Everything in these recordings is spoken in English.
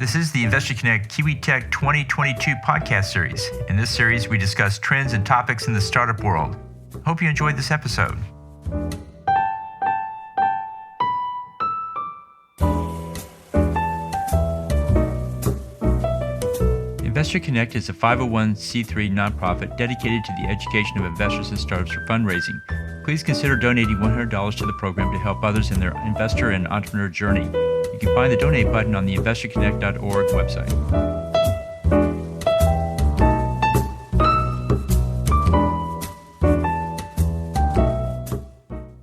This is the Investor Connect Kiwi Tech 2022 podcast series. In this series, we discuss trends and topics in the startup world. Hope you enjoyed this episode. Investor Connect is a 501c3 nonprofit dedicated to the education of investors and startups for fundraising. Please consider donating $100 to the program to help others in their investor and entrepreneur journey. You can find the donate button on the investorconnect.org website.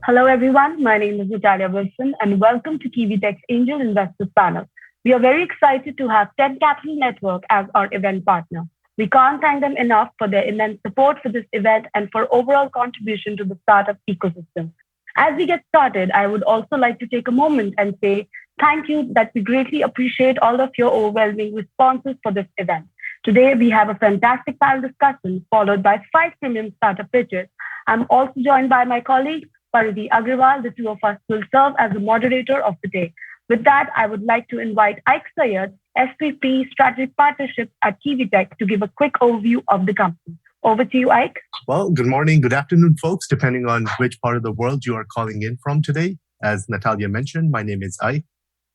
Hello everyone, my name is Natalia Wilson and welcome to Kiwi Tech's Angel Investors Panel. We are very excited to have TED Capital Network as our event partner. We can't thank them enough for their immense support for this event and for overall contribution to the startup ecosystem. As we get started, I would also like to take a moment and say thank you that we greatly appreciate all of your overwhelming responses for this event. Today, we have a fantastic panel discussion followed by 5 premium startup pitches. I'm also joined by my colleague, Paridhi Agrawal. The two of us will serve as the moderator of the day. With that, I would like to invite Ike Sayed, SVP Strategic Partnerships at Kiwi Tech, to give a quick overview of the company. Over to you, Ike. Well, good morning, good afternoon, folks, depending on which part of the world you are calling in from today. As Natalia mentioned, my name is Ike.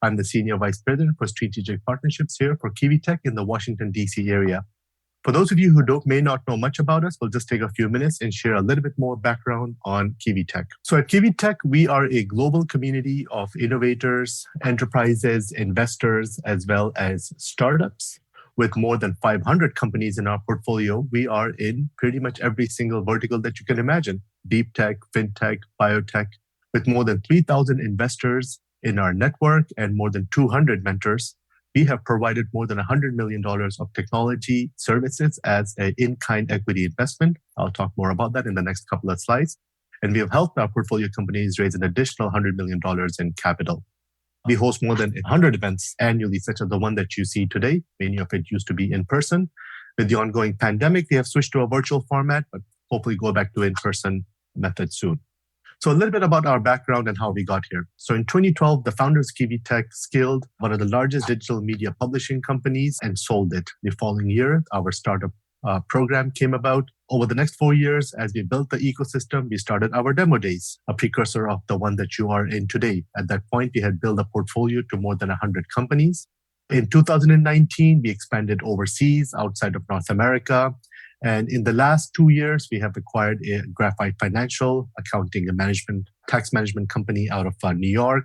I'm the Senior Vice President for Strategic Partnerships here for Kiwi Tech in the Washington, D.C. area. For those of you who may not know much about us, we'll just take a few minutes and share a little bit more background on Kiwi Tech. So at Kiwi Tech, we are a global community of innovators, enterprises, investors, as well as startups. With more than 500 companies in our portfolio, we are in pretty much every single vertical that you can imagine. Deep tech, fintech, biotech, with more than 3,000 investors in our network and more than 200 mentors. We have provided more than $100 million of technology services as an in-kind equity investment. I'll talk more about that in the next couple of slides. And we have helped our portfolio companies raise an additional $100 million in capital. We host more than 100 events annually, such as the one that you see today. Many of it used to be in person. With the ongoing pandemic, we have switched to a virtual format, but hopefully go back to in-person method soon. So a little bit about our background and how we got here. So in 2012, the founders of Kiwi Tech scaled one of the largest digital media publishing companies and sold it. The following year, our startup program came about. Over the next 4 years, as we built the ecosystem, we started our demo days, a precursor of the one that you are in today. At that point, we had built a portfolio to more than 100 companies. In 2019, we expanded overseas outside of North America. And in the last 2 years, we have acquired a Graphite Financial accounting and tax management company out of New York,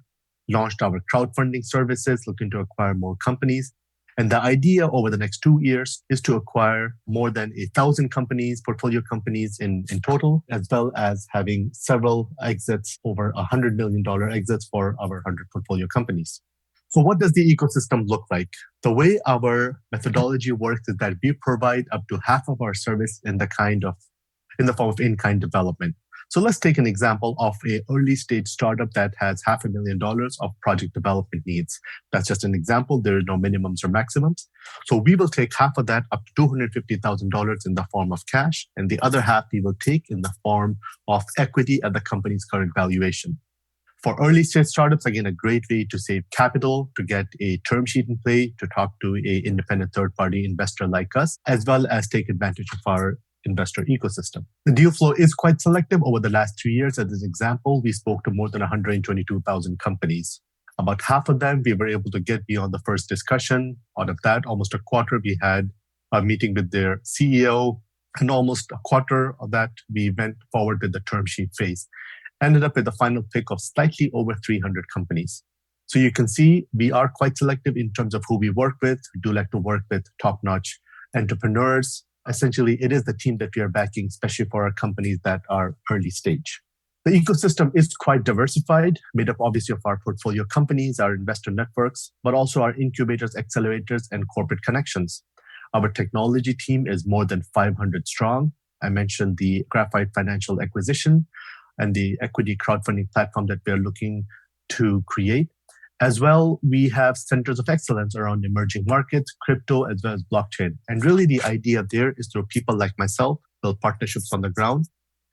launched our crowdfunding services, looking to acquire more companies. And the idea over the next 2 years is to acquire more than 1,000 companies, portfolio companies in total, as well as having several exits, over $100 million exits for our 100 portfolio companies. So what does the ecosystem look like? The way our methodology works is that we provide up to half of our service in the form of in-kind development. So let's take an example of an early stage startup that has $500,000 of project development needs. That's just an example. There are no minimums or maximums. So we will take half of that up to $250,000 in the form of cash, and the other half we will take in the form of equity at the company's current valuation. For early stage startups, again, a great way to save capital, to get a term sheet in play, to talk to an independent third-party investor like us, as well as take advantage of our investor ecosystem. The deal flow is quite selective. Over the last 3 years, as an example, we spoke to more than 122,000 companies. About half of them, we were able to get beyond the first discussion. Out of that, almost a quarter, we had a meeting with their CEO, and almost a quarter of that, we went forward with the term sheet phase. Ended up with a final pick of slightly over 300 companies. So you can see we are quite selective in terms of who we work with. We do like to work with top-notch entrepreneurs. Essentially, it is the team that we are backing, especially for our companies that are early stage. The ecosystem is quite diversified, made up obviously of our portfolio companies, our investor networks, but also our incubators, accelerators, and corporate connections. Our technology team is more than 500 strong. I mentioned the Graphite Financial acquisition and the equity crowdfunding platform that we are looking to create. As well, we have centers of excellence around emerging markets, crypto, as well as blockchain. And really the idea there is through people like myself, build partnerships on the ground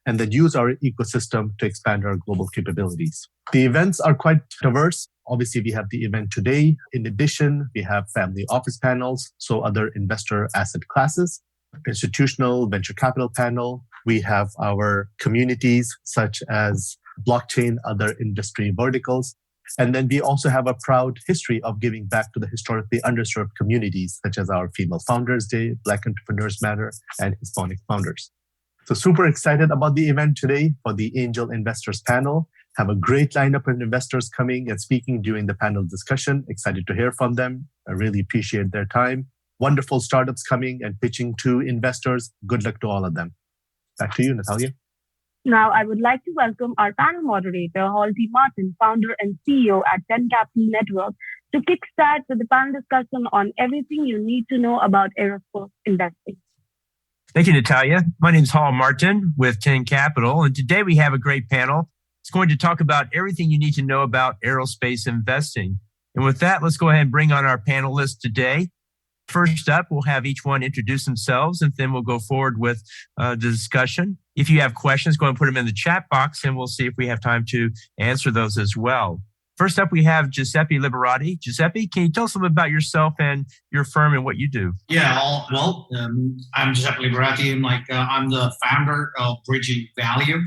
and then use our ecosystem to expand our global capabilities. The events are quite diverse. Obviously, we have the event today. In addition, we have family office panels, so other investor asset classes, institutional venture capital panel. We have our communities such as blockchain, other industry verticals. And then we also have a proud history of giving back to the historically underserved communities, such as our Female Founders Day, Black Entrepreneurs Matter, and Hispanic Founders. So super excited about the event today for the Angel Investors panel. Have a great lineup of investors coming and speaking during the panel discussion. Excited to hear from them. I really appreciate their time. Wonderful startups coming and pitching to investors. Good luck to all of them. Back to you, Natalia. Now, I would like to welcome our panel moderator, Halti Martin, founder and CEO at 10 Capital Network, to kickstart with the panel discussion on everything you need to know about aerospace investing. Thank you, Natalia. My name is Hall Martin with 10 Capital, and today we have a great panel. It's going to talk about everything you need to know about aerospace investing. And with that, let's go ahead and bring on our panelists today. First up, we'll have each one introduce themselves, and then we'll go forward with the discussion. If you have questions, go ahead and put them in the chat box, and we'll see if we have time to answer those as well. First up, we have Giuseppe Liberati. Giuseppe, can you tell us a little bit about yourself and your firm and what you do? Yeah, I'm Giuseppe Liberati. I'm the founder of Bridging Value.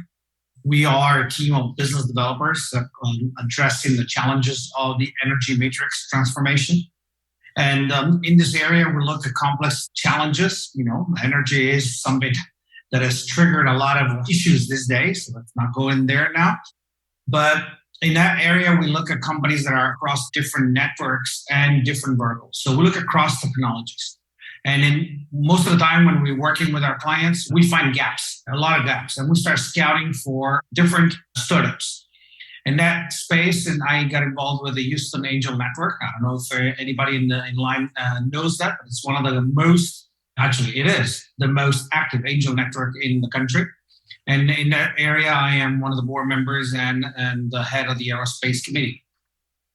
We are a team of business developers addressing the challenges of the energy matrix transformation. And in this area, we look at complex challenges. Energy is something that has triggered a lot of issues these days. So let's not go in there now. But in that area, we look at companies that are across different networks and different verticals. So we look across technologies. And in most of the time when we're working with our clients, we find gaps, a lot of gaps, and we start scouting for different startups. In that space, and I got involved with the Houston Angel Network. I don't know if anybody in line knows that, but it's one of the most, actually it is the most active angel network in the country. And in that area, I am one of the board members and the head of the Aerospace committee.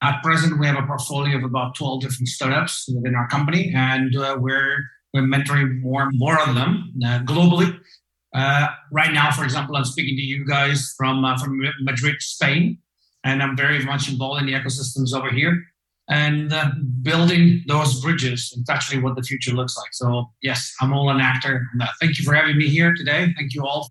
At present, we have a portfolio of about 12 different startups within our company, and we're mentoring more of them globally. Right now, for example, I'm speaking to you guys from Madrid, Spain, and I'm very much involved in the ecosystems over here and building those bridges. It's actually what the future looks like. So yes, I'm all an actor. Thank you for having me here today. Thank you all.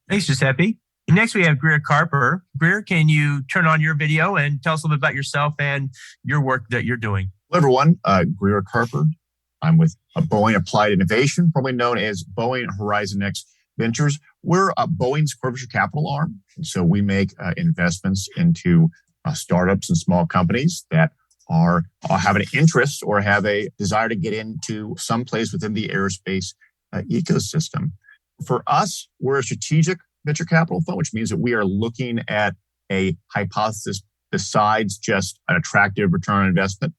Thanks, Giuseppe. Next, we have Greer Carper. Greer, can you turn on your video and tell us a little bit about yourself and your work that you're doing? Hello, everyone. Greer Carper. I'm with Boeing Applied Innovation, formerly known as Boeing Horizon X Ventures. We're Boeing's corporate capital arm. And so we make investments into startups and small companies that have an interest or have a desire to get into some place within the aerospace ecosystem. For us, we're a strategic venture capital fund, which means that we are looking at a hypothesis besides just an attractive return on investment.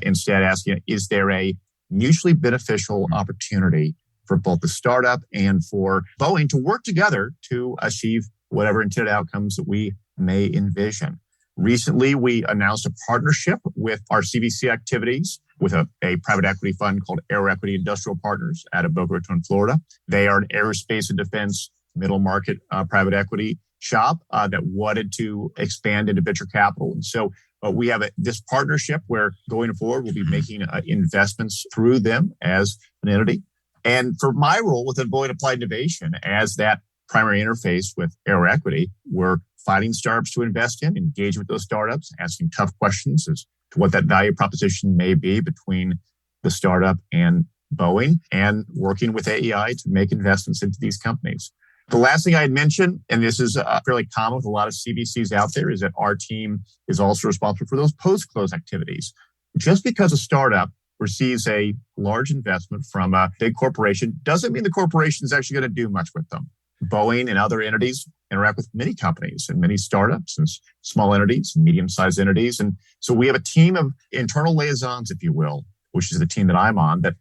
Instead, asking, is there a mutually beneficial opportunity for both the startup and for Boeing to work together to achieve whatever intended outcomes that we may envision? Recently, we announced a partnership with our CVC activities with a private equity fund called Aero Equity Industrial Partners out of Boca Raton, Florida. They are an aerospace and defense middle market private equity shop that wanted to expand into venture capital. And so we have this partnership where going forward, we'll be making investments through them as an entity. And for my role within Boeing Applied Innovation as that primary interface with Aero Equity, we're finding startups to invest in, engage with those startups, asking tough questions as to what that value proposition may be between the startup and Boeing, and working with AEI to make investments into these companies. The last thing I had mentioned, and this is fairly common with a lot of CVCs out there, is that our team is also responsible for those post-close activities. Just because a startup receives a large investment from a big corporation doesn't mean the corporation is actually going to do much with them. Boeing and other entities interact with many companies and many startups and small entities and medium-sized entities. And so we have a team of internal liaisons, if you will, which is the team that I'm on, that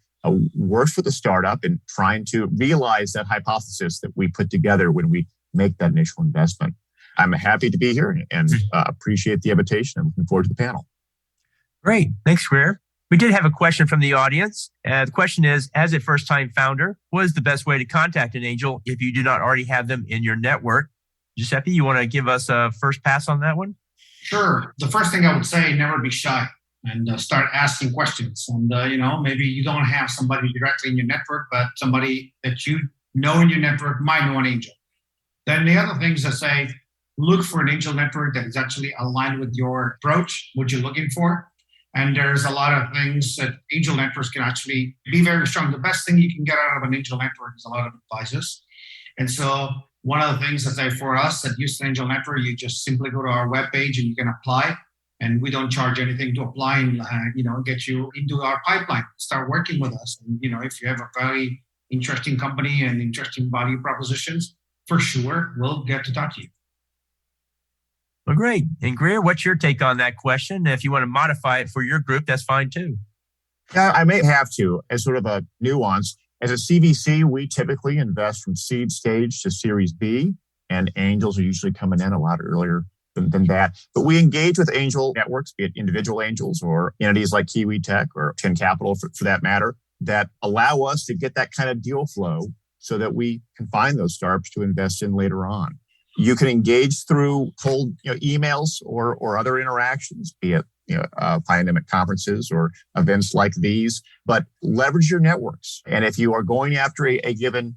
works with the startup in trying to realize that hypothesis that we put together when we make that initial investment. I'm happy to be here and appreciate the invitation. I'm looking forward to the panel. Great. Thanks, Greer. We did have a question from the audience. The question is, as a first-time founder, what is the best way to contact an angel if you do not already have them in your network? Giuseppe, you want to give us a first pass on that one? Sure. The first thing I would say, never be shy and start asking questions. And, maybe you don't have somebody directly in your network, but somebody that you know in your network might know an angel. Then the other things I say, look for an angel network that is actually aligned with your approach, what you're looking for. And there's a lot of things that angel networks can actually be very strong. The best thing you can get out of an angel network is a lot of advisors. And so one of the things that say for us at Houston Angel Network, you just simply go to our webpage and you can apply. And we don't charge anything to apply and get you into our pipeline. Start working with us. And if you have a very interesting company and interesting value propositions, for sure, we'll get to talk to you. Well, great. And Greer, what's your take on that question? If you want to modify it for your group, that's fine too. Yeah, I may have to, as sort of a nuance. As a CVC, we typically invest from seed stage to Series B, and angels are usually coming in a lot earlier than that. But we engage with angel networks, be it individual angels or entities like Kiwi Tech or 10 Capital for that matter, that allow us to get that kind of deal flow so that we can find those startups to invest in later on. You can engage through cold emails or other interactions, be it find them at conferences or events like these, but leverage your networks. And if you are going after a given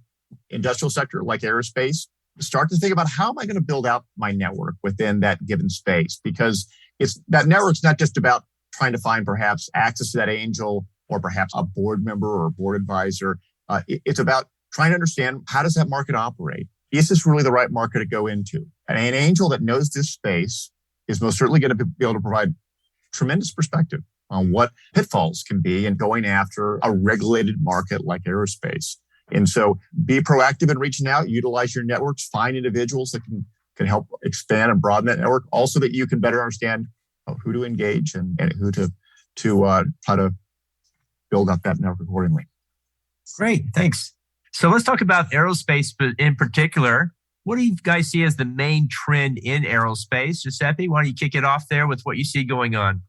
industrial sector like aerospace, start to think about how am I going to build out my network within that given space? Because that network's not just about trying to find perhaps access to that angel or perhaps a board member or a board advisor. It's about trying to understand how does that market operate? Is this really the right market to go into? And an angel that knows this space is most certainly going to be able to provide tremendous perspective on what pitfalls can be in going after a regulated market like aerospace. And so be proactive in reaching out, utilize your networks, find individuals that can help expand and broaden that network, also that you can better understand who to engage and who to try to build up that network accordingly. Great, thanks. So let's talk about aerospace in particular. What do you guys see as the main trend in aerospace? Giuseppe, why don't you kick it off there with what you see going on?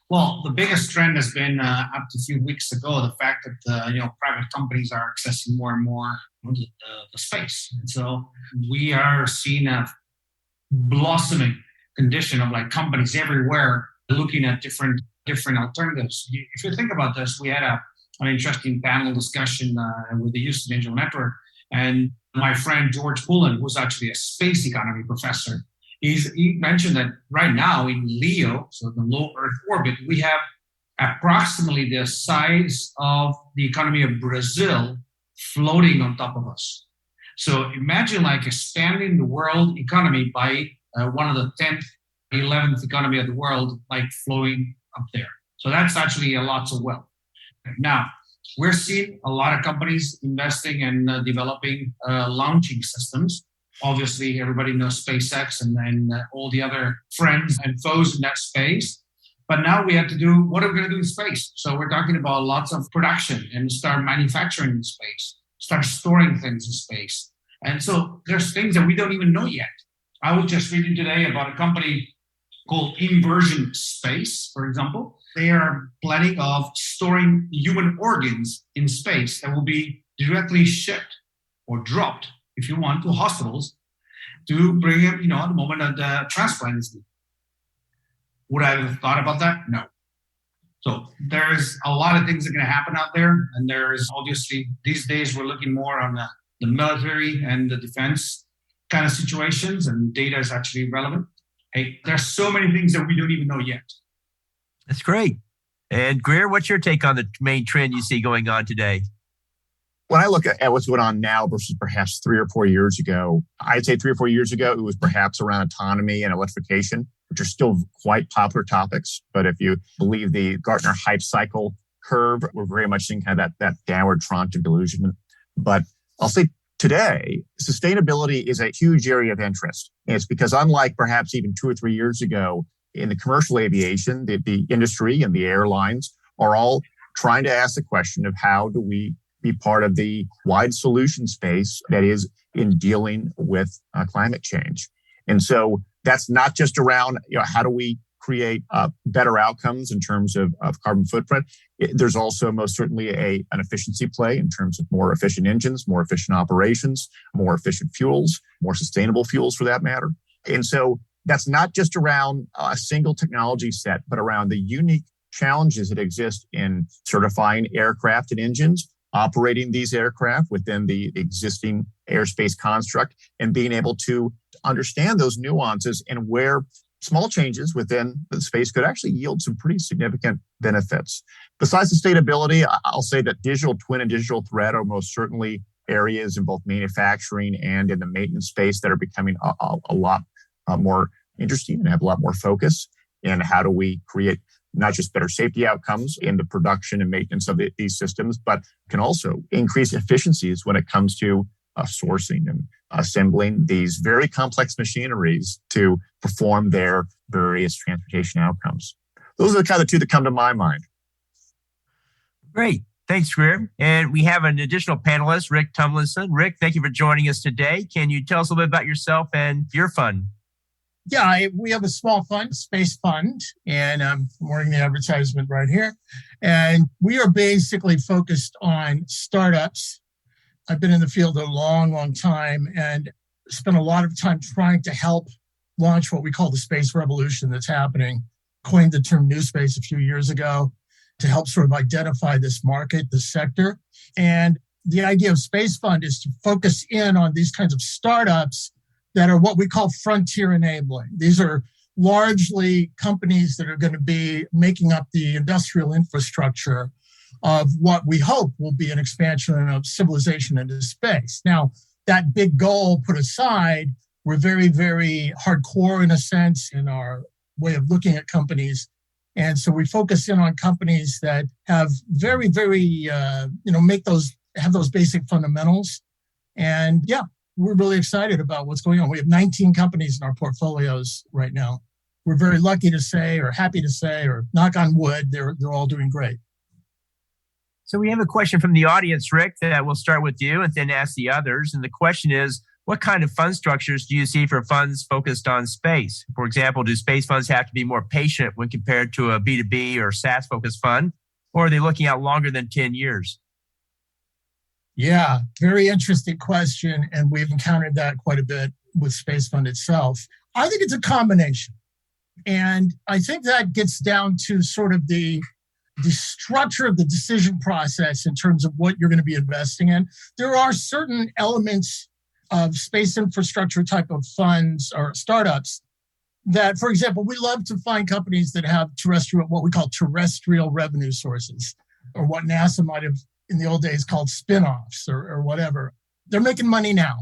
Well, the biggest trend has been up to a few weeks ago, the fact that private companies are accessing more and more the space. And so we are seeing a blossoming condition of companies everywhere looking at different alternatives. If you think about this, we had an interesting panel discussion with the Houston Angel Network. And my friend George Pullen, who's actually a space economy professor, he mentioned that right now in LEO, so the low Earth orbit, we have approximately the size of the economy of Brazil floating on top of us. So imagine expanding the world economy by one of the 10th, 11th economy of the world, flowing up there. So that's actually a lot of wealth. Now, we're seeing a lot of companies investing and developing launching systems. Obviously, everybody knows SpaceX and all the other friends and foes in that space. But now we have to do, what are we going to do in space? So we're talking about lots of production and start manufacturing in space, start storing things in space. And so there's things that we don't even know yet. I was just reading today about a company called Inversion Space, for example. They are planning of storing human organs in space that will be directly shipped or dropped, if you want, to hospitals to bring them, at the moment that the transplant is needed. Would I have thought about that? No. So there's a lot of things that are going to happen out there. And there's obviously, these days, we're looking more on the military and the defense kind of situations, and data is actually relevant. Hey, there's so many things that we don't even know yet. That's great. And Greer, what's your take on the main trend you see going on today? When I look at what's going on now versus perhaps 3 or 4 years ago, I'd say 3 or 4 years ago, it was perhaps around autonomy and electrification, which are still quite popular topics. But if you believe the Gartner hype cycle curve, we're very much in kind of that downward tranche of delusion. But I'll say today, sustainability is a huge area of interest. And it's because unlike perhaps even 2 or 3 years ago, in the commercial aviation, the industry and the airlines are all trying to ask the question of how do we be part of the wide solution space that is in dealing with climate change. And so that's not just around, how do we create better outcomes in terms of carbon footprint. There's also most certainly an efficiency play in terms of more efficient engines, more efficient operations, more efficient fuels, more sustainable fuels for that matter. And so that's not just around a single technology set, but around the unique challenges that exist in certifying aircraft and engines, operating these aircraft within the existing airspace construct, and being able to understand those nuances and where small changes within the space could actually yield some pretty significant benefits. Besides sustainability, I'll say that digital twin and digital thread are most certainly areas in both manufacturing and in the maintenance space that are becoming a lot more interesting and have a lot more focus. And how do we create not just better safety outcomes in the production and maintenance of these systems, but can also increase efficiencies when it comes to sourcing and assembling these very complex machineries to perform their various transportation outcomes. Those are the kind of two that come to my mind. Great. Thanks, Greer. And we have an additional panelist, Rick Tumlinson. Rick, thank you for joining us today. Can you tell us a little bit about yourself and your fund? Yeah, we have a small fund, Space Fund, and I'm wearing the advertisement right here. And we are basically focused on startups. I've been in the field a long, long time and spent a lot of time trying to help launch what we call the space revolution that's happening. Coined the term new space a few years ago to help sort of identify this market, this sector. And the idea of Space Fund is to focus in on these kinds of startups that are what we call frontier enabling. These are largely companies that are going to be making up the industrial infrastructure of what we hope will be an expansion of civilization into space. Now, that big goal put aside, we're very, very hardcore in a sense in our way of looking at companies. And so we focus in on companies that have very, very, have those basic fundamentals. And yeah, we're really excited about what's going on. We have 19 companies in our portfolios right now. We're very lucky to say, or happy to say, or knock on wood, they're all doing great. So we have a question from the audience, Rick, that we'll start with you and then ask the others. And the question is, what kind of fund structures do you see for funds focused on space? For example, do space funds have to be more patient when compared to a B2B or SaaS-focused fund? Or are they looking out longer than 10 years? Yeah, very interesting question. And we've encountered that quite a bit with Space Fund itself. I think it's a combination. And I think that gets down to sort of the structure of the decision process in terms of what you're going to be investing in. There are certain elements of space infrastructure type of funds or startups that, for example, we love to find companies that have what we call terrestrial revenue sources, or what NASA might have in the old days called spin-offs or whatever. They're making money now,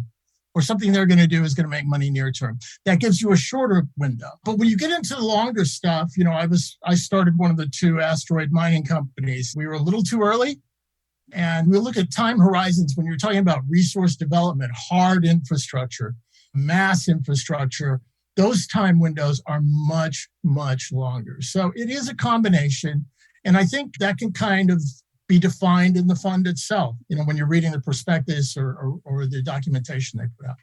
or something they're going to do is going to make money near term. That gives you a shorter window. But when you get into the longer stuff, I started one of the 2 asteroid mining companies. We were a little too early. And we look at time horizons when you're talking about resource development, hard infrastructure, mass infrastructure. Those time windows are much, much longer. So it is a combination. And I think that can kind of be defined in the fund itself, when you're reading the prospectus or the documentation they put out.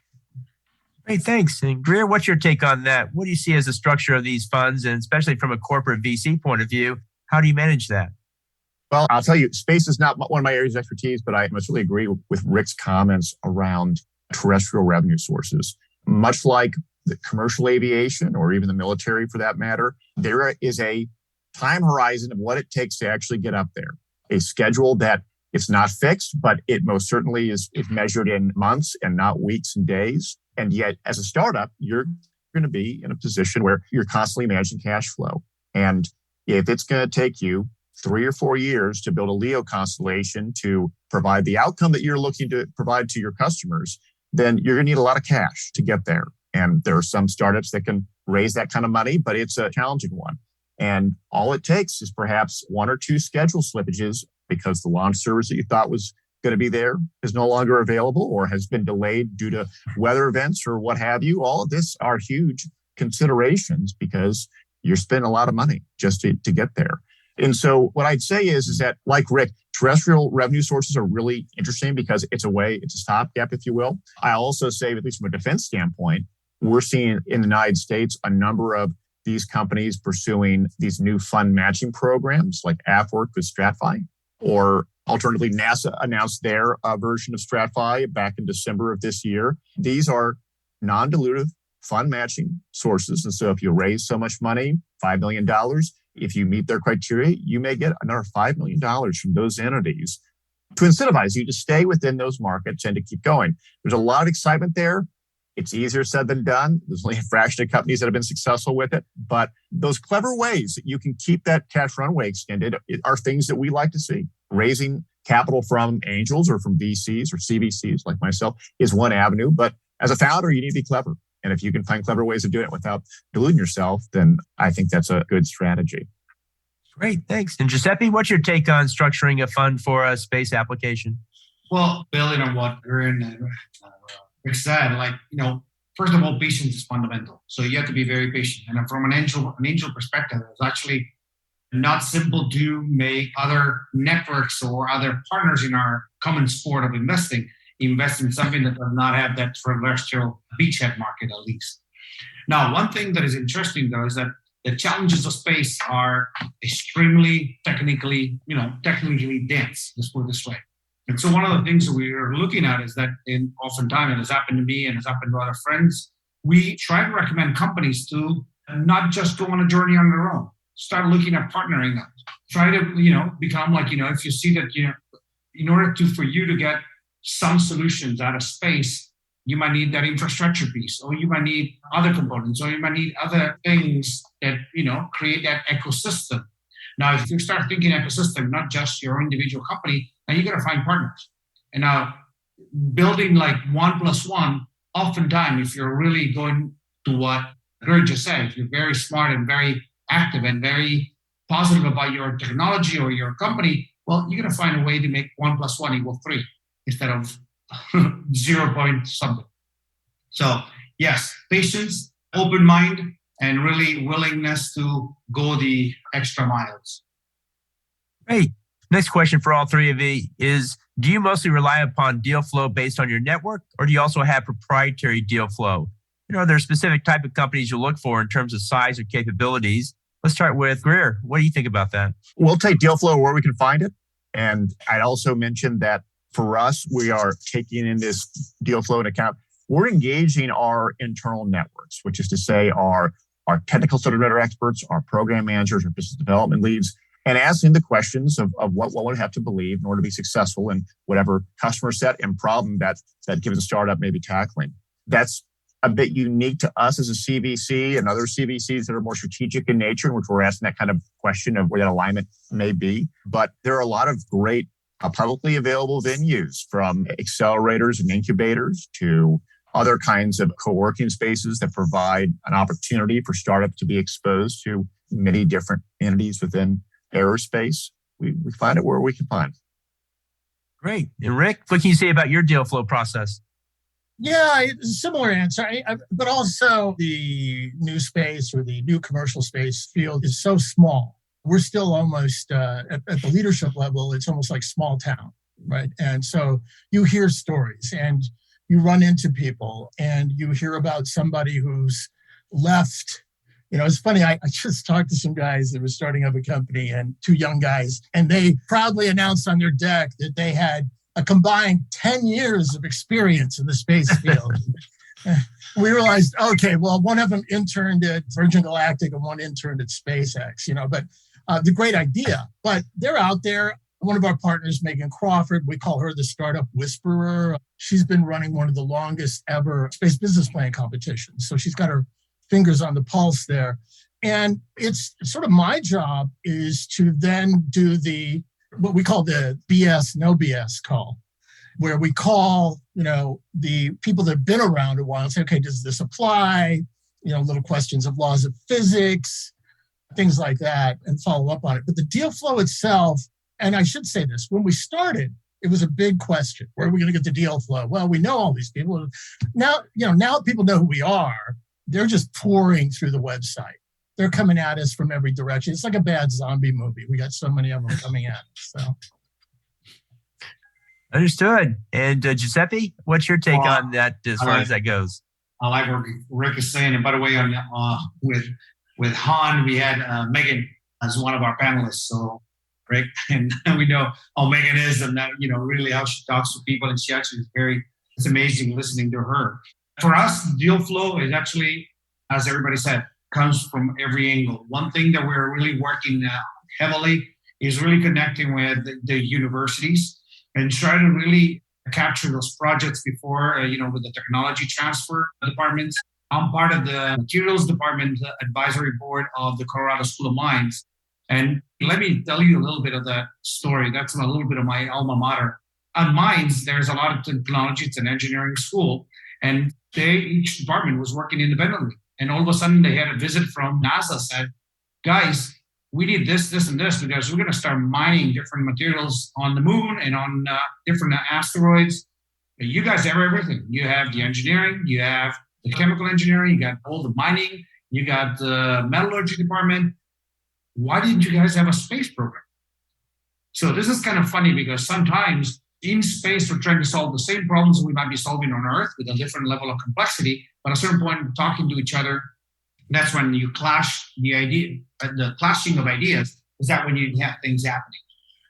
Great, thanks. And Greer, what's your take on that? What do you see as the structure of these funds? And especially from a corporate VC point of view, how do you manage that? Well, I'll tell you, space is not one of my areas of expertise, but I must really agree with Rick's comments around terrestrial revenue sources. Much like the commercial aviation or even the military for that matter, there is a time horizon of what it takes to actually get up there. A schedule that it's not fixed, but it most certainly is measured in months and not weeks and days. And yet, as a startup, you're going to be in a position where you're constantly managing cash flow. And if it's going to take you 3 or 4 years to build a LEO constellation to provide the outcome that you're looking to provide to your customers, then you're going to need a lot of cash to get there. And there are some startups that can raise that kind of money, but it's a challenging one. And all it takes is perhaps 1 or 2 schedule slippages because the launch service that you thought was going to be there is no longer available or has been delayed due to weather events or what have you. All of this are huge considerations because you're spending a lot of money just to get there. And so what I'd say is that, like Rick, terrestrial revenue sources are really interesting because it's a stopgap, if you will. I also say, at least from a defense standpoint, we're seeing in the United States a number of these companies pursuing these new fund matching programs like AppWork with StratFi, or alternatively, NASA announced their version of StratFi back in December of this year. These are non-dilutive fund matching sources. And so if you raise so much money, $5 million, if you meet their criteria, you may get another $5 million from those entities to incentivize you to stay within those markets and to keep going. There's a lot of excitement there. It's easier said than done. There's only a fraction of companies that have been successful with it. But those clever ways that you can keep that cash runway extended are things that we like to see. Raising capital from angels or from VCs or CVCs like myself is one avenue. But as a founder, you need to be clever. And if you can find clever ways of doing it without deluding yourself, then I think that's a good strategy. Great, thanks. And Giuseppe, what's your take on structuring a fund for a space application? Well, building on what Aaron and Rick said, first of all, patience is fundamental. So you have to be very patient. And from an angel perspective, it's actually not simple to make other networks or other partners in our common sport of investing invest in something that does not have that terrestrial beachhead market at least. Now, one thing that is interesting though is that the challenges of space are extremely technically dense, let's put it this way. And so one of the things that we are looking at is that oftentimes, it has happened to me and has happened to other friends, we try to recommend companies to not just go on a journey on their own. Start looking at partnering up. Try to, become if you see that, in order for you to get some solutions out of space, you might need that infrastructure piece, or you might need other components, or you might need other things that, create that ecosystem. Now, if you start thinking ecosystem, not just your individual company, now you got to find partners. And now building like 1+1, oftentimes, if you're really going to what Greg just said, if you're very smart and very active and very positive about your technology or your company, well, you're going to find a way to make 1+1 = 3 instead of 0 point something. So yes, patience, open mind, and really willingness to go the extra miles. Great. Next question for all three of you is, do you mostly rely upon deal flow based on your network, or do you also have proprietary deal flow? Are there specific type of companies you look for in terms of size or capabilities? Let's start with Greer. What do you think about that? We'll take deal flow where we can find it. And I'd also mention that for us, we are taking in this deal flow into account. We're engaging our internal networks, which is to say our technical subject matter experts, our program managers, our business development leads, and asking the questions of what one would have to believe in order to be successful in whatever customer set and problem that given startup may be tackling. That's a bit unique to us as a CVC and other CVCs that are more strategic in nature, in which we're asking that kind of question of where that alignment may be. But there are a lot of great publicly available venues, from accelerators and incubators to other kinds of co-working spaces that provide an opportunity for startups to be exposed to many different entities within aerospace. We find it where we can find. Great. And Rick, what can you say about your deal flow process? Yeah, it's a similar answer. But also the new space or the new commercial space field is so small. We're still almost at the leadership level, it's almost like small town, right? And so you hear stories and you run into people and you hear about somebody who's left. It's funny, I just talked to some guys that were starting up a company, and two young guys, and they proudly announced on their deck that they had a combined 10 years of experience in the space field. We realized, okay, well, one of them interned at Virgin Galactic and one interned at SpaceX, but the great idea. But they're out there. One of our partners, Megan Crawford, we call her the startup whisperer. She's been running one of the longest ever space business plan competitions. So she's got her fingers on the pulse there. And it's sort of my job is to then do what we call the BS, no BS call, where we call, the people that have been around a while and say, okay, does this apply? Little questions of laws of physics, things like that, and follow up on it. But the deal flow itself, and I should say this, when we started, it was a big question. Where are we going to get the deal flow? Well, we know all these people. Now people know who we are. They're just pouring through the website. They're coming at us from every direction. It's like a bad zombie movie. We got so many of them coming at us. So. Understood. And Giuseppe, what's your take on that as far as that goes? I like what Rick is saying. And by the way, with with Han, we had Megan as one of our panelists. So, Rick, and we know how Megan is, and really how she talks to people, and she actually is it's amazing listening to her. For us, deal flow is actually, as everybody said, comes from every angle. One thing that we're really working heavily is really connecting with the universities and try to really capture those projects before, with the technology transfer departments. I'm part of the materials department advisory board of the Colorado School of Mines. And let me tell you a little bit of that story. That's a little bit of my alma mater. On mines, there's a lot of technology. It's an engineering school. And each department was working independently. And all of a sudden, they had a visit from NASA said, guys, we need this, this, and this because we're going to start mining different materials on the moon and on different asteroids. You guys have everything. You have the engineering, you have the chemical engineering, you got all the mining, you got the metallurgy department. Why didn't you guys have a space program? So this is kind of funny because sometimes in space, we're trying to solve the same problems we might be solving on Earth with a different level of complexity. But at a certain point, we're talking to each other. That's when you clash the idea, the clashing of ideas is that when you have things happening.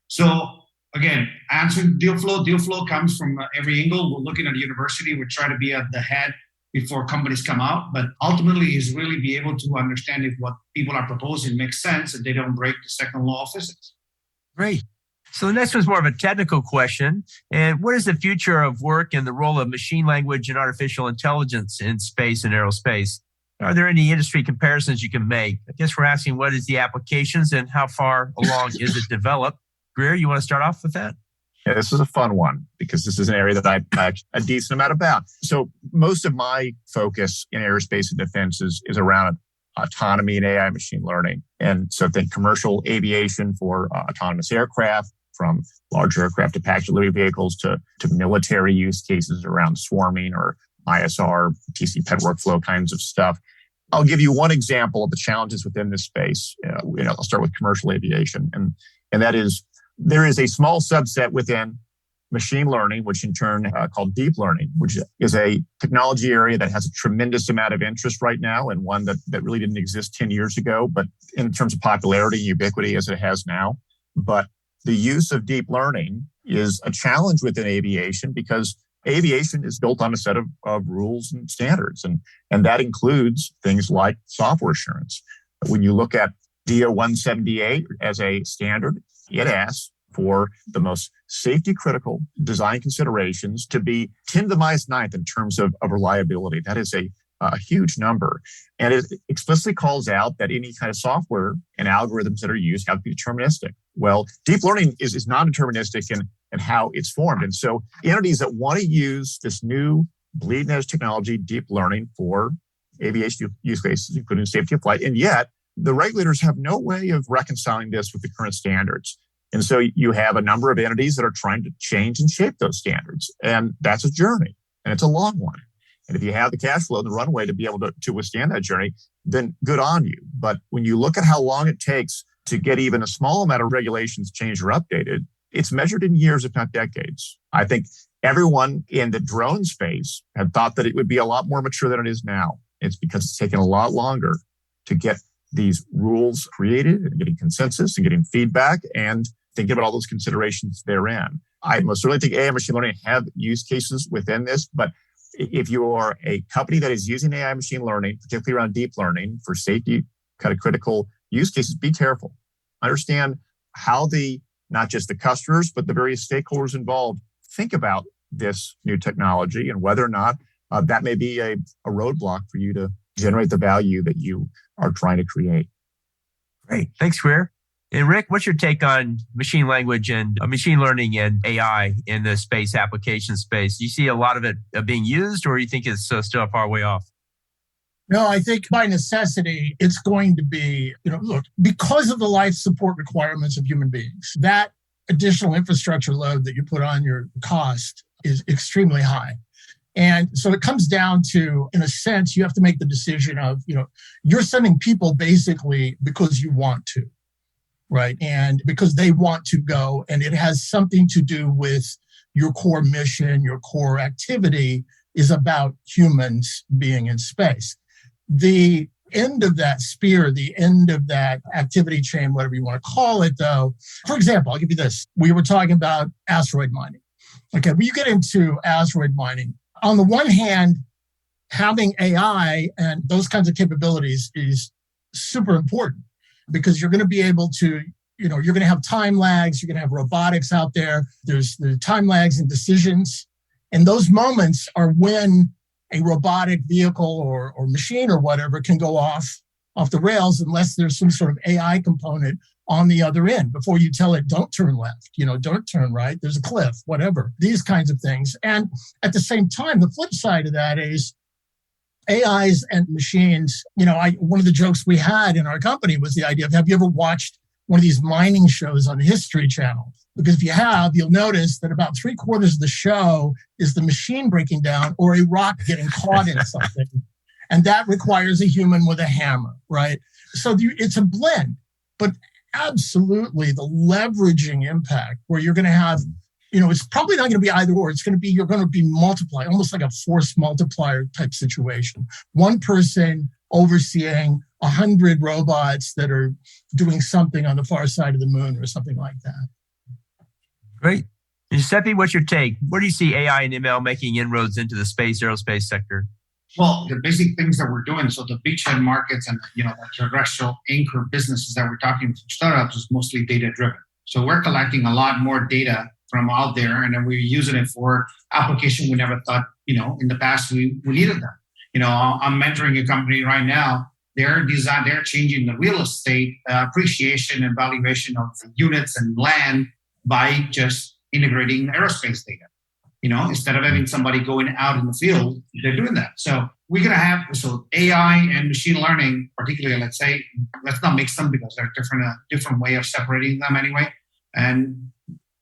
So again, answering deal flow comes from every angle. We're looking at a university. We try to be at the head before companies come out, but ultimately is really be able to understand if what people are proposing makes sense and they don't break the second law of physics. Great. So the next one's more of a technical question. And what is the future of work and the role of machine language and artificial intelligence in space and aerospace? Are there any industry comparisons you can make? I guess we're asking what is the applications and how far along is it developed? Greer, you want to start off with that? Yeah, this is a fun one because this is an area that I know a decent amount about. So most of my focus in aerospace and defense is around autonomy and AI machine learning. And so think commercial aviation for autonomous aircraft, from large aircraft to package delivery vehicles to military use cases around swarming or ISR, TC-PET workflow kinds of stuff. I'll give you one example of the challenges within this space. I'll start with commercial aviation. And that is, there is a small subset within machine learning, which in turn called deep learning, which is a technology area that has a tremendous amount of interest right now and one that really didn't exist 10 years ago, but in terms of popularity and ubiquity as it has now. But the use of deep learning is a challenge within aviation because aviation is built on a set of rules and standards, and that includes things like software assurance. When you look at DO 178 as a standard, it asks for the most safety critical design considerations to be 10 to the minus ninth in terms of reliability. That is a huge number. And it explicitly calls out that any kind of software and algorithms that are used have to be deterministic. Well, deep learning is non-deterministic in how it's formed. And so entities that want to use this new bleeding edge technology, deep learning for aviation use cases, including safety of flight, and yet the regulators have no way of reconciling this with the current standards. And so you have a number of entities that are trying to change and shape those standards. And that's a journey, and it's a long one. And if you have the cash flow and the runway to be able to withstand that journey, then good on you. But when you look at how long it takes to get even a small amount of regulations changed or updated, it's measured in years, if not decades. I think everyone in the drone space had thought that it would be a lot more mature than it is now. It's because it's taken a lot longer to get these rules created and getting consensus and getting feedback and thinking about all those considerations therein. I most certainly think AI and machine learning have use cases within this, but if you are a company that is using AI machine learning, particularly around deep learning for safety kind of critical use cases, be careful. Understand how not just the customers, but the various stakeholders involved think about this new technology and whether or not that may be a roadblock for you to generate the value that you are trying to create. Great. Thanks, Greer. And Rick, what's your take on machine language and machine learning and AI in the space application space? Do you see a lot of it being used, or do you think it's still a far way off? No, I think by necessity, it's going to be, look, because of the life support requirements of human beings, that additional infrastructure load that you put on your cost is extremely high. And so it comes down to, in a sense, you have to make the decision of, you're sending people basically because you want to, right? And because they want to go, and it has something to do with your core mission, your core activity is about humans being in space. The end of that spear, the end of that activity chain, whatever you want to call it, though. For example, I'll give you this. We were talking about asteroid mining. Okay, when you get into asteroid mining, on the one hand, having AI and those kinds of capabilities is super important because you're going to be able to, you're going to have time lags, you're going to have robotics out there. There's the time lags and decisions. And those moments are when a robotic vehicle or machine or whatever can go off the rails unless there's some sort of AI component on the other end before you tell it, don't turn left, don't turn right, there's a cliff, whatever, these kinds of things. And at the same time, the flip side of that is AIs and machines. One of the jokes we had in our company was the idea of, have you ever watched one of these mining shows on the History Channel? Because if you have, you'll notice that about 3/4 of the show is the machine breaking down or a rock getting caught in something. And that requires a human with a hammer, right? So it's a blend, but absolutely the leveraging impact where you're going to have, it's probably not going to be either or. It's going to be, you're going to be multiplied, almost like a force multiplier type situation. One person overseeing 100 robots that are doing something on the far side of the moon or something like that. Great. Giuseppe, what's your take? Where do you see AI and ML making inroads into the aerospace sector? Well, the basic things that we're doing, so the beachhead markets and the terrestrial anchor businesses that we're talking to startups is mostly data driven. So we're collecting a lot more data from out there, and then we're using it for application we never thought, in the past we needed them. I'm mentoring a company right now. They're changing the real estate appreciation and valuation of units and land by just integrating aerospace data. Instead of having somebody going out in the field, they're doing that. So we're going to have AI and machine learning, particularly, let's not mix them because they're different way of separating them anyway. And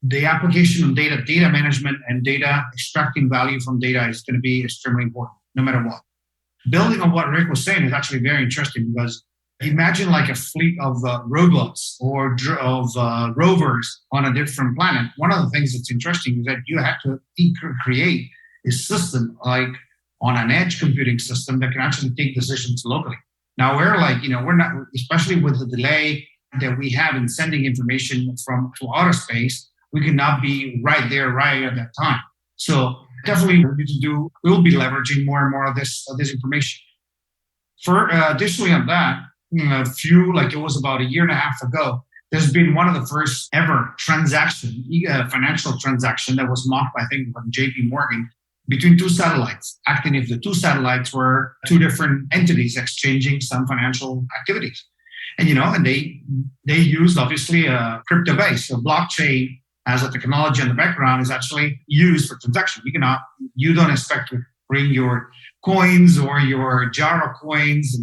the application of data management and data extracting value from data is going to be extremely important, no matter what. Building on what Rick was saying is actually very interesting because imagine like a fleet of robots or of rovers on a different planet. One of the things that's interesting is that you have to create a system like on an edge computing system that can actually take decisions locally. Now we're not, especially with the delay that we have in sending information to outer space, we cannot be right there right at that time. So definitely we'll be leveraging more and more of this information. For additionally on that, it was about 1.5 years ago, there's been one of the first ever financial transaction that was mocked, I think, by JP Morgan between two satellites, acting if the two satellites were two different entities exchanging some financial activities. And, and they used obviously a crypto base, so blockchain as a technology in the background is actually used for transaction. You don't expect to bring your coins or your jar of coins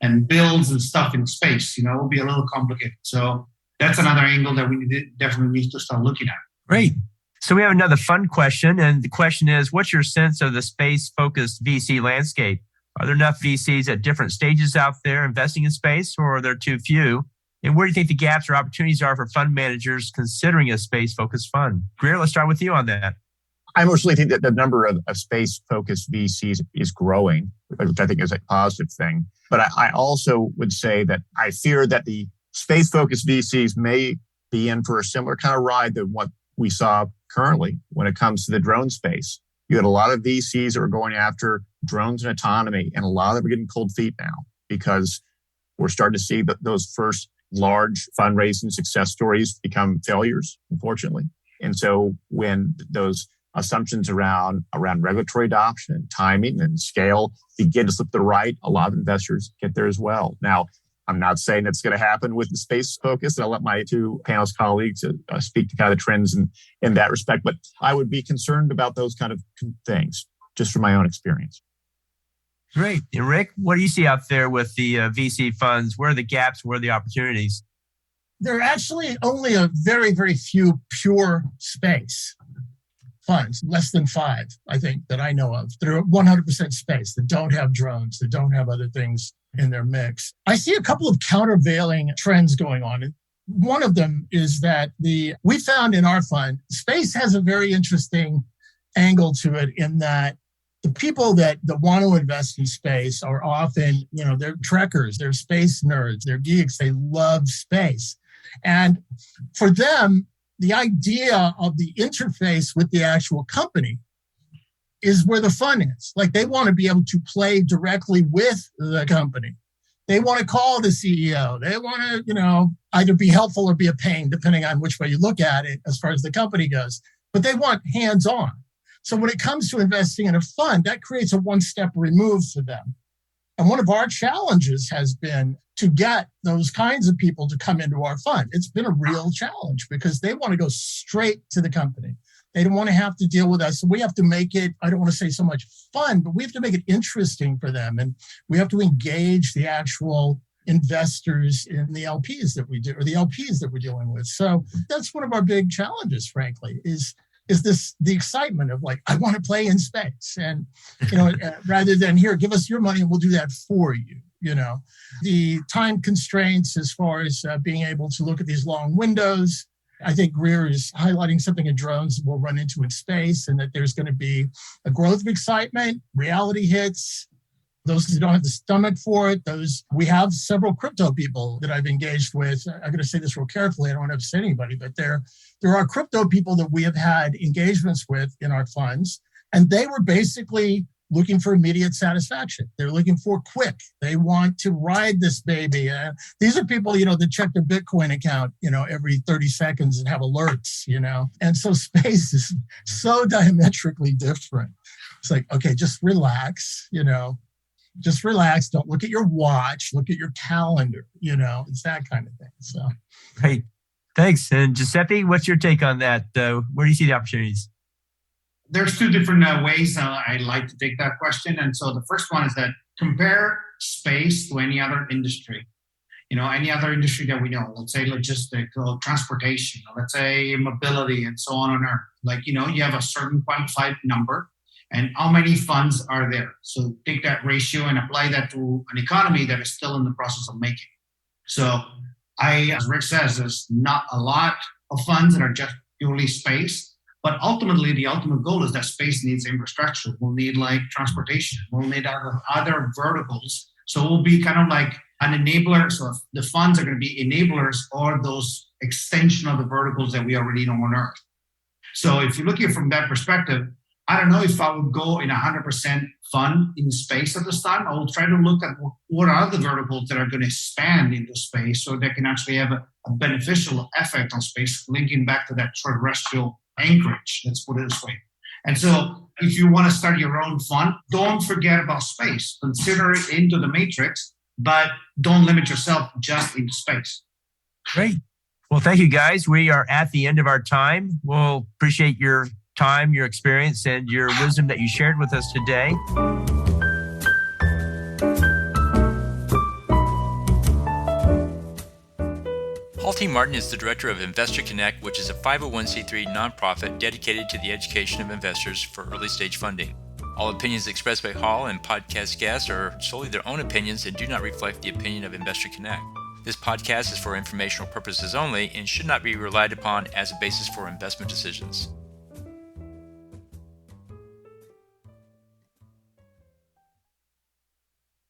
and bills and stuff in space. It will be a little complicated. So that's another angle that we definitely need to start looking at. Great. So we have another fun question. And the question is, what's your sense of the space-focused VC landscape? Are there enough VCs at different stages out there investing in space, or are there too few? And where do you think the gaps or opportunities are for fund managers considering a space-focused fund? Greer, let's start with you on that. I mostly think that the number of space-focused VCs is growing, which I think is a positive thing. But I also would say that I fear that the space-focused VCs may be in for a similar kind of ride than what we saw currently when it comes to the drone space. You had a lot of VCs that were going after drones and autonomy, and a lot of them are getting cold feet now because we're starting to see those first large fundraising success stories become failures, unfortunately. And so when those assumptions around regulatory adoption and timing and scale begin to slip to the right, a lot of investors get there as well. Now, I'm not saying that's going to happen with the space focus, and I'll let my two panelist colleagues speak to kind of the trends in that respect. But I would be concerned about those kind of things, just from my own experience. Great. And Rick, what do you see out there with the VC funds? Where are the gaps? Where are the opportunities? There are actually only a very, very few pure space funds, less than 5, I think, that I know of. They're 100% space, that don't have drones, that don't have other things in their mix. I see a couple of countervailing trends going on. One of them is that we found in our fund, space has a very interesting angle to it in that the people that want to invest in space are often, they're trekkers, they're space nerds, they're geeks, they love space. And for them, the idea of the interface with the actual company is where the fun is. Like, they want to be able to play directly with the company. They want to call the CEO. They want to, either be helpful or be a pain, depending on which way you look at it as far as the company goes. But they want hands-on. So when it comes to investing in a fund, that creates a one-step remove for them. And one of our challenges has been to get those kinds of people to come into our fund. It's been a real challenge because they want to go straight to the company. They don't want to have to deal with us. So we have to make it, I don't want to say so much fun, but we have to make it interesting for them. And we have to engage the actual investors in the LPs that we do, or the LPs that we're dealing with. So that's one of our big challenges, frankly, is this the excitement of like, I want to play in space. And, rather than here, give us your money and we'll do that for you. The time constraints as far as being able to look at these long windows. I think Greer is highlighting something in drones we'll run into in space, and that there's going to be a growth of excitement, reality hits. Those who don't have the stomach for it, we have several crypto people that I've engaged with. I'm going to say this real carefully. I don't want to upset anybody, but there are crypto people that we have had engagements with in our funds, and they were basically looking for immediate satisfaction. They're looking for quick. They want to ride this baby. These are people, that check their Bitcoin account, every 30 seconds and have alerts, And so space is so diametrically different. It's like, okay, just relax, just relax. Don't look at your watch. Look at your calendar. It's that kind of thing. So, Great. Thanks. And Giuseppe, what's your take on that? Where do you see the opportunities? There's two different ways I like to take that question. And so the first one is that compare space to any other industry. Any other industry that we know, let's say logistics or transportation, or let's say mobility and so on Earth. Like, you have a certain quantified number and how many funds are there. So take that ratio and apply that to an economy that is still in the process of making. So as Rick says, there's not a lot of funds that are just purely space. But ultimately, the ultimate goal is that space needs infrastructure. We'll need like transportation. We'll need other verticals. So it will be kind of like an enabler. So the funds are going to be enablers or those extension of the verticals that we already know on Earth. So if you look at it from that perspective, I don't know if I would go in 100% fund in space at this time. I will try to look at what are the verticals that are going to expand into space so they can actually have a beneficial effect on space, linking back to that terrestrial anchorage, let's put it this way. And so if you want to start your own fund, don't forget about space. Consider it into the matrix, but don't limit yourself just into space. Great. Well, thank you, guys. We are at the end of our time. We'll appreciate your time, your experience, and your wisdom that you shared with us today. Paul T. Martin is the director of Investor Connect, which is a 501c3 nonprofit dedicated to the education of investors for early stage funding. All opinions expressed by Hall and podcast guests are solely their own opinions and do not reflect the opinion of Investor Connect. This podcast is for informational purposes only and should not be relied upon as a basis for investment decisions.